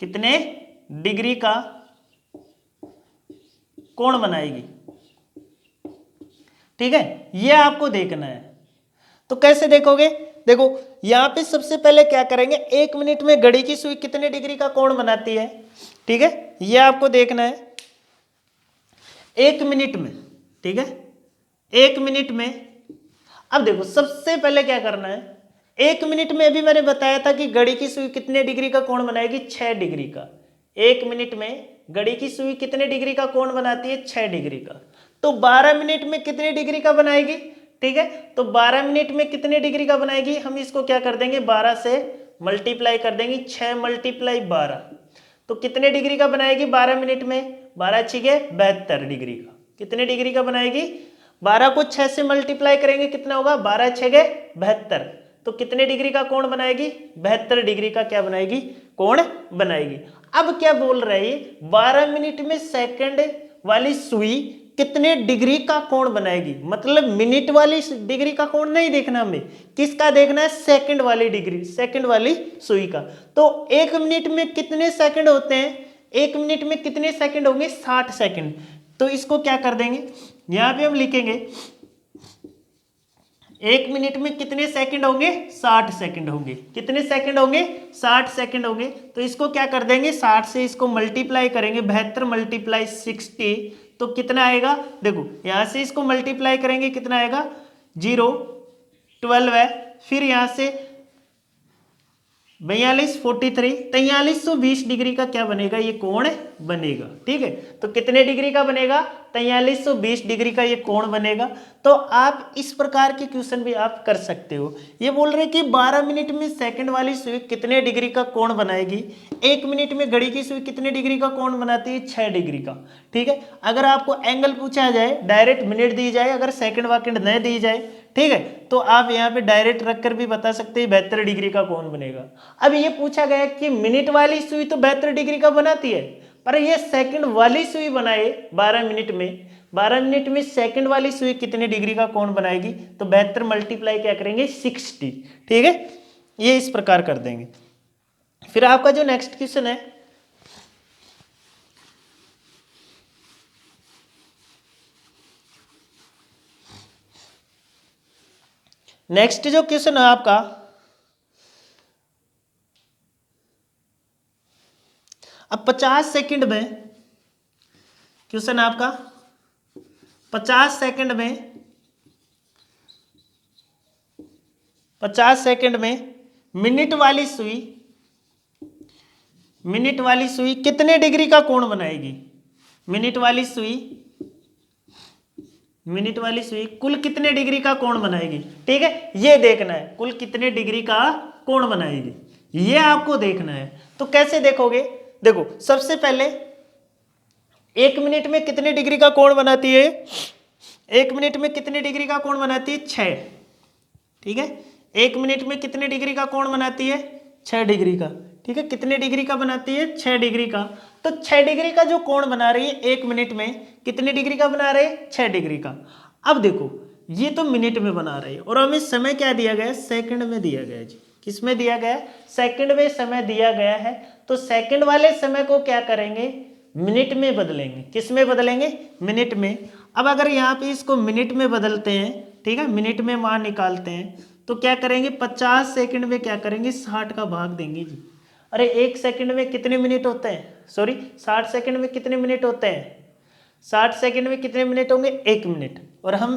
कितने डिग्री का कोण बनाएगी? ठीक है, यह आपको देखना है। तो कैसे देखोगे? देखो यहां पे सबसे पहले क्या करेंगे, 1 मिनट में घड़ी की सुई कितने डिग्री का कोण बनाती है। ठीक है, यह आपको देखना है 1 मिनट में। ठीक है, 1 मिनट में, अब देखो सबसे पहले क्या करना है, 1 मिनट में अभी मैंने बताया था कि घड़ी की सुई कितने डिग्री का कोण बनाएगी? 6 डिग्री का। 1 मिनट में घड़ी की सुई कितने डिग्री का कोण बनाती है? 6 डिग्री का। तो 12 मिनट में कितने डिग्री का बनाएगी? ठीक है, तो 12 मिनट में कितने डिग्री का बनाएगी? हम इसको क्या कर देंगे? 12 से मल्टीप्लाई कर देंगे। 6 × 12, तो कितने डिग्री का बनाएगी 12 मिनट में? 12 छिके 72 डिग्री का। कितने डिग्री का बनाएगी? 12 को 6 से मल्टीप्लाई करेंगे, कितना होगा? 12 छिके 72, तो कितने डिग्री का कोण बनाएगी? 72 डिग्री का क्या बनाएगी? कोण बनाएगी। अब क्या बोल रहे हैं? 12 मिनट में सेकंड वाली सुई कितने डिग्री का कोण बनाएगी, मतलब मिनट वाली डिग्री का कोण नहीं देखना हमें, किसका देखना है? सेकंड वाली डिग्री, सेकंड वाली सुई का। तो 1 मिनट में कितने सेकंड होते हैं? 1 मिनट में कितने सेकंड होंगे? 60 सेकंड। तो इसको क्या कर देंगे, यहां पे हम लिखेंगे 1 मिनट में कितने सेकंड होंगे? 60 सेकंड होंगे। कितने सेकंड होंगे? 60 सेकंड होंगे। तो इसको क्या कर देंगे, 60 से इसको मल्टीप्लाई करेंगे, 72 × 60, तो कितना आएगा? देखो यहां से इसको मल्टीप्लाई करेंगे, कितना आएगा? 0, 12 है, फिर यहां से 42, 43, 4320 डिग्री का क्या बनेगा? ये कोण बनेगा। ठीक है, तो कितने डिग्री का बनेगा? 4320 डिग्री का ये कोण बनेगा। तो आप इस प्रकार के क्वेश्चन भी आप कर सकते हो। ये बोल रहे हैं कि 12 मिनट में सेकंड वाली सुई कितने डिग्री का कोण बनाएगी? 1 मिनट में घड़ी की सुई कितने डिग्री का कोण बनाती है? 6 डिग्री का। ठीक है, अगर आपको एंगल पूछा जाए, डायरेक्ट मिनट दी जाए, अगर सेकंड वाकंड न दी जाए, ठीक है, तो आप यहाँ पे डायरेक्ट रखकर भी बता सकते हैं 72 डिग्री का कोण बनेगा। अब ये पूछा गया कि मिनट वाली सुई तो 72 डिग्री का बनाती है, पर ये सेकंड वाली सुई बनाए 12 मिनट में, 12 मिनट में सेकंड वाली सुई कितने डिग्री का कोण बनाएगी? तो 72 मल्टीप्लाई क्या करेंगे? 60। ठीक है, ये इस प्रकार कर देंगे। फिर आपका जो नेक्स्ट क्वेश्चन है, नेक्स्ट जो क्वेश्चन है आपका, अब 50 सेकंड में क्वेश्चन आपका 50 सेकंड में मिनट वाली सुई कितने डिग्री का कोण बनाएगी? मिनट वाली सुई कुल कितने डिग्री का कोण बनाएगी, ठीक है, ये देखना है कुल कितने डिग्री का कोण बनाएगी, ये आपको देखना है। तो कैसे देखोगे, देखो सबसे पहले 1 मिनट में कितने डिग्री का कोण बनाती है, 1 मिनट में कितने डिग्री का कोण बनाती है, 6, ठीक है, 1 मिनट में कितने डिग्री का कोण बनाती है, 6 डिग्री का, ठीक है, कितने डिग्री का बनाती है, 6 डिग्री का। तो 6 डिग्री का जो कोण बना रही है 1 मिनट में, कितने डिग्री का बना रहे हैं, 6 डिग्री का। अब देखो ये तो मिनट में बना रही है और हमें समय क्या दिया गया है, सेकंड में दिया गया है जी, किस में दिया गया है, सेकंड में समय दिया गया है। तो सेकंड वाले समय को क्या करेंगे, मिनट में बदलेंगे, किस में बदलेंगे, मिनट में। अब अगर यहाँ पे इसको मिनट में बदलते हैं, ठीक है, मिनट में मान निकालते हैं, तो क्या करेंगे, 50 सेकंड में क्या करेंगे, 60 का भाग देंगे जी। अरे 1 सेकंड में कितने मिनट होते हैं, सॉरी 60 सेकंड में कितने मिनट होते हैं, 60 सेकंड में कितने मिनट होंगे, 1 मिनट। और हम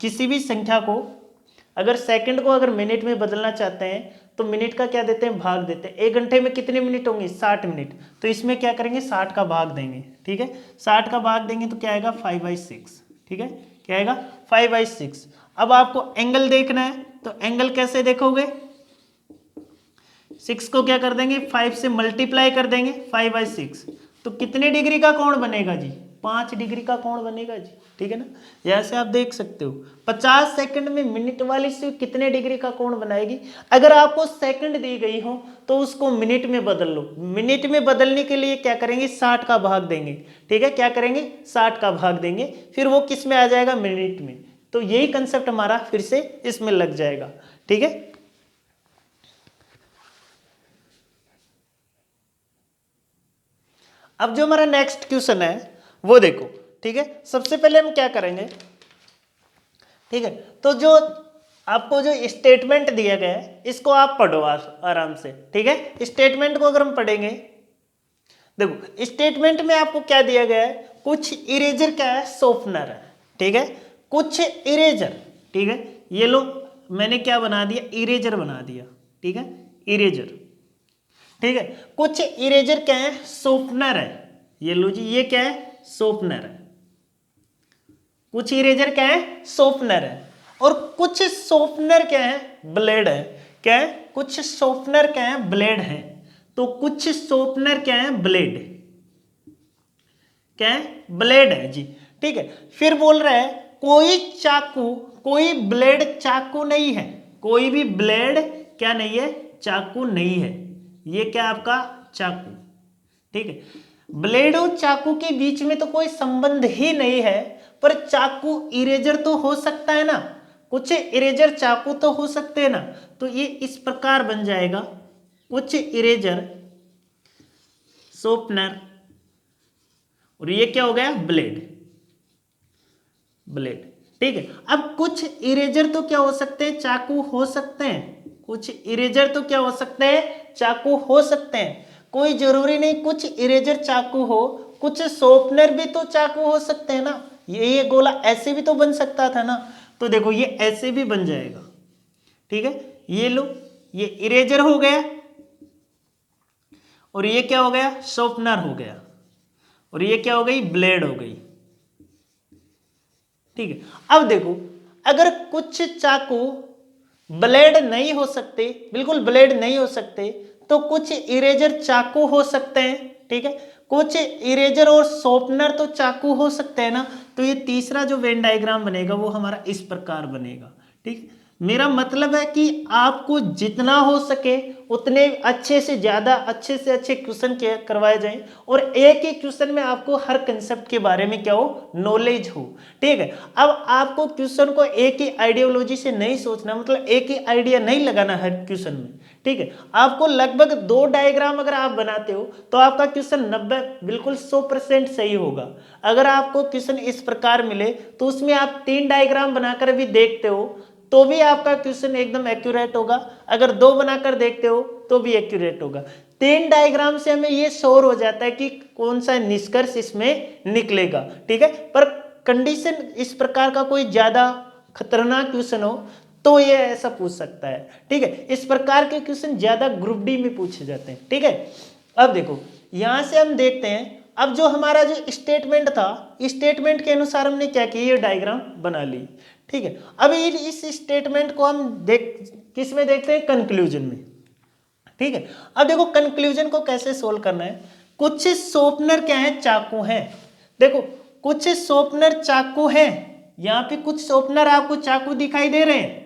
किसी भी संख्या को अगर सेकंड को अगर मिनट में बदलना चाहते हैं तो मिनट का क्या देते हैं, भाग देते हैं। 1 घंटे में कितने मिनट होंगे, 60 मिनट, तो इसमें क्या करेंगे, 60 का भाग देंगे, ठीक है, 60 का भाग देंगे तो क्या आएगा, 5/6, ठीक है, क्या आएगा, 5/6। अब आपको एंगल देखना है, तो एंगल कैसे देखोगे, 6 को क्या कर देंगे, 5 से मल्टीप्लाई कर देंगे, 5/6, तो कितने डिग्री का कोण बनेगा जी, 5 डिग्री का कोण बनेगा जी, ठीक है ना। यहाँ से आप देख सकते हो 50 सेकंड में मिनट वाली सुई कितने डिग्री का कोण बनाएगी। अगर आपको सेकंड दी गई हो तो उसको मिनट में बदल लो, मिनट में बदलने के लिए क्या करेंगे, 60 का भाग देंगे, ठीक है, क्या करेंगे, 60 का भाग देंगे, फिर वो किस में आ जाएगा, मिनट में। तो यही कंसेप्ट हमारा फिर से इसमें लग जाएगा, ठीक है। अब जो हमारा नेक्स्ट क्वेश्चन है वो देखो, ठीक है, सबसे पहले हम क्या करेंगे, ठीक है, तो जो आपको जो स्टेटमेंट दिया गया है इसको आप पढ़ो आराम से, ठीक है। स्टेटमेंट को अगर हम पढ़ेंगे, देखो स्टेटमेंट में आपको क्या दिया गया है, कुछ इरेजर क्या है, शॉर्पनर है, ठीक है, कुछ इरेजर, ठीक है, ये लो मैंने क्या बना दिया, इरेजर बना दिया, ठीक है, इरेजर, ठीक है, कुछ इरेजर क्या है, शॉर्पनर है, ये लो जी, ये क्या है, शॉर्पनर है, कुछ इरेजर क्या है, शॉर्पनर है, और कुछ शॉर्पनर क्या है, ब्लेड है, क्या है, कुछ शॉर्पनर क्या है, ब्लेड है। तो कुछ शॉर्पनर क्या है, ब्लेड, क्या है, ब्लेड है जी, ठीक है। फिर बोल रहा है कोई चाकू, कोई ब्लेड चाकू नहीं है, कोई भी ब्लेड क्या नहीं है, चाकू नहीं है, ये क्या आपका चाकू, ठीक है। ब्लेड और चाकू के बीच में तो कोई संबंध ही नहीं है, पर चाकू इरेजर तो हो सकता है ना, कुछ इरेजर चाकू तो हो सकते हैं ना। तो ये इस प्रकार बन जाएगा, कुछ इरेजर शॉर्पनर, और ये क्या हो गया, ब्लेड, ब्लेड, ठीक है। अब कुछ इरेजर तो क्या हो सकते हैं, चाकू हो सकते हैं, कुछ इरेजर तो क्या हो सकते हैं, चाकू हो सकते हैं, कोई जरूरी नहीं कुछ इरेजर चाकू हो, कुछ शॉर्पनर भी तो चाकू हो सकते हैं ना, ये गोला ऐसे भी तो बन सकता था ना। तो देखो ये ऐसे भी बन जाएगा, ठीक है, ये लो ये इरेजर हो गया, और ये क्या हो गया, शॉर्पनर हो गया, और ये क्या हो गई, ब्लेड हो गई, ठीक है। अब देखो अगर कुछ चाकू ब्लेड नहीं हो सकते, बिल्कुल ब्लेड नहीं हो सकते, तो कुछ इरेजर चाकू हो सकते हैं, ठीक है, कुछ इरेजर और शॉर्पनर तो चाकू हो सकते हैं ना। तो ये तीसरा जो वेन डायग्राम बनेगा वो हमारा इस प्रकार बनेगा, ठीक है। मेरा मतलब है कि आपको जितना हो सके उतने अच्छे से ज़्यादा अच्छे से अच्छे क्वेश्चन करवाए जाएं, और एक ही क्वेश्चन में आपको हर कंसेप्ट के बारे में क्या हो, नॉलेज हो, ठीक है। अब आपको क्वेश्चन को एक ही आइडियोलॉजी से नहीं सोचना, मतलब एक ही आइडिया नहीं लगाना हर क्वेश्चन में, ठीक है। आपको लगभग 2 डायग्राम अगर आप बनाते हो तो आपका क्वेश्चन 90 बिल्कुल 100% सही होगा। अगर आपको क्वेश्चन इस प्रकार मिले तो उसमें आप 3 डायग्राम बनाकर भी देखते हो तो भी आपका क्वेश्चन एकदम एक्यूरेट होगा, अगर 2 बनाकर देखते हो तो भी एक्यूरेट होगा। 3 डायग्राम से हमें ये श्योर हो जाता है कि कौन सा निष्कर्ष इसमें निकलेगा, ठीक है। पर कंडीशन इस प्रकार का कोई ज्यादा खतरनाक क्वेश्चन हो तो ये ऐसा पूछ सकता है, ठीक है। इस प्रकार के क्वेश्चन ज्यादा ग्रुप डी में पूछे जाते हैं, ठीक है। अब देखो यहां से हम देखते हैं अब जो हमारा जो स्टेटमेंट था, स्टेटमेंट के अनुसार हमने क्या किया, ये डायग्राम बना ली। ठीक है, अब इस स्टेटमेंट को हम किस में देखते हैं, कंक्लूजन में। ठीक है, अब देखो कंक्लूजन को कैसे सोल्व करना है। कुछ शॉर्पनर क्या है, चाकू है। देखो कुछ शॉर्पनर चाकू है, यहाँ पे कुछ शॉर्पनर आपको चाकू दिखाई दे रहे हैं?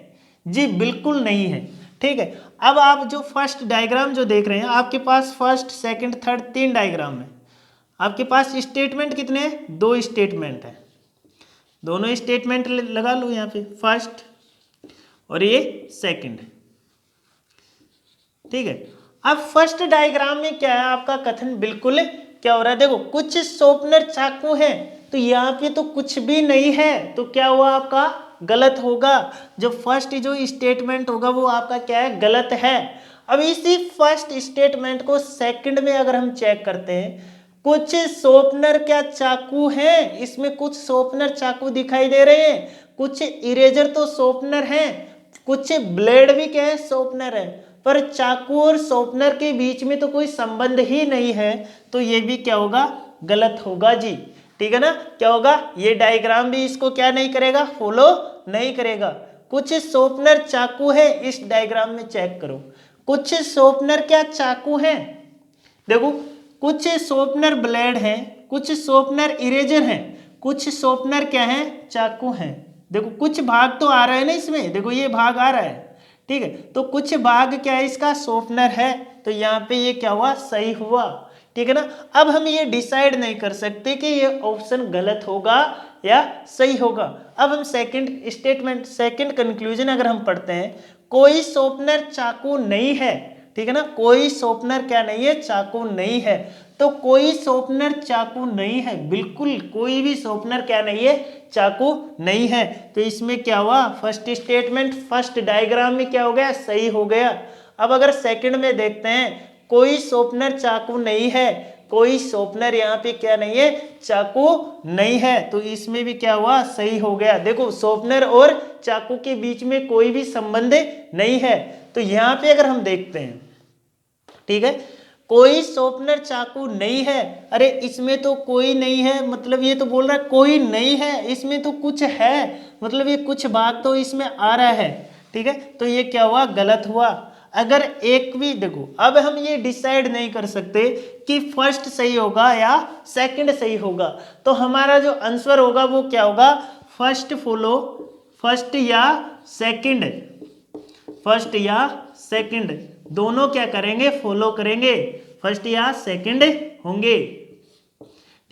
जी बिल्कुल नहीं है। ठीक है, अब आप जो फर्स्ट डायग्राम जो देख रहे हैं, आपके पास फर्स्ट सेकंड थर्ड 3 डायग्राम है। आपके पास स्टेटमेंट कितने हैं, 2 स्टेटमेंट है। दोनों स्टेटमेंट लगा लो यहाँ पे, फर्स्ट और ये सेकंड। ठीक है, अब फर्स्ट डायग्राम में क्या है, आपका कथन बिल्कुल क्या हो रहा है, देखो कुछ शॉर्पनर चाकू है, तो यहाँ पे तो कुछ भी नहीं है, तो क्या हुआ आपका, गलत होगा। जो फर्स्ट जो स्टेटमेंट होगा वो आपका क्या है, गलत है। अब इसी फर्स्ट स्टेटमेंट को सेकंड में अगर हम चेक करते हैं, कुछ शॉर्पनर क्या चाकू हैं, इसमें कुछ शॉर्पनर चाकू दिखाई दे रहे हैं, कुछ इरेजर तो शॉर्पनर हैं, कुछ ब्लेड भी क्या है, शॉर्पनर है, पर चाकू और शॉर्पनर के बीच में तो कोई संबंध ही नहीं है, तो ये भी क्या होगा, गलत होगा जी। ठीक है ना, क्या होगा, ये डायग्राम भी इसको क्या नहीं करेगा, फॉलो नहीं करेगा। कुछ शॉर्पनर चाकू है, इस डायग्राम में चेक करो, कुछ शॉर्पनर क्या चाकू है, देखो कुछ शॉर्पनर ब्लेड है, कुछ शॉर्पनर इरेजर है, कुछ शॉर्पनर क्या है, चाकू है। देखो कुछ भाग तो आ रहा है ना इसमें, देखो ये भाग आ रहा है। ठीक है, तो कुछ भाग क्या है इसका, शॉर्पनर है, तो यहाँ पे ये क्या हुआ, सही हुआ। ठीक है ना, अब हम ये डिसाइड नहीं कर सकते कि ये ऑप्शन गलत होगा या सही होगा। अब हम सेकंड स्टेटमेंट, सेकंड कंक्लूजन अगर हम पढ़ते हैं, कोई शॉर्पनर चाकू नहीं है। ठीक है ना, कोई शॉर्पनर क्या नहीं है, चाकू नहीं है, तो कोई शॉर्पनर चाकू नहीं है, बिल्कुल कोई भी शॉर्पनर क्या नहीं है, चाकू नहीं है। तो इसमें क्या हुआ, फर्स्ट स्टेटमेंट फर्स्ट डायग्राम में क्या हो गया, सही हो गया। अब अगर सेकंड में देखते हैं, कोई शॉर्पनर चाकू नहीं है, कोई शॉर्पनर यहाँ पे क्या नहीं है, चाकू नहीं है, तो इसमें भी क्या हुआ, सही हो गया। देखो शॉर्पनर और चाकू के बीच में कोई भी संबंध नहीं है, तो यहाँ पे अगर हम देखते हैं, ठीक है, कोई शॉर्पनर चाकू नहीं है, अरे इसमें तो कोई नहीं है, मतलब ये तो बोल रहा है कोई नहीं है, इसमें तो कुछ है, मतलब ये कुछ भाग तो इसमें आ रहा है। ठीक है, तो ये क्या हुआ, गलत हुआ। अगर एक भी देखो, अब हम ये डिसाइड नहीं कर सकते कि फर्स्ट सही होगा या सेकंड सही होगा, तो हमारा जो आंसर होगा वो क्या होगा, फर्स्ट फॉलो, फर्स्ट या सेकंड, फर्स्ट या सेकंड दोनों क्या करेंगे, फॉलो करेंगे, फर्स्ट या सेकंड होंगे।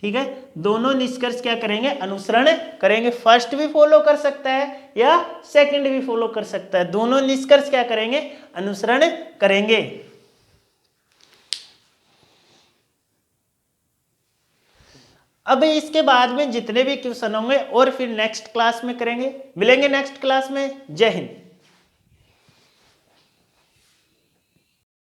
ठीक है, दोनों निष्कर्ष क्या करेंगे, अनुसरण करेंगे। फर्स्ट भी फॉलो कर सकता है या सेकंड भी फॉलो कर सकता है, दोनों निष्कर्ष क्या करेंगे, अनुसरण करेंगे। अब इसके बाद में जितने भी क्वेश्चन होंगे और फिर नेक्स्ट क्लास में करेंगे, मिलेंगे नेक्स्ट क्लास में। जय हिंद।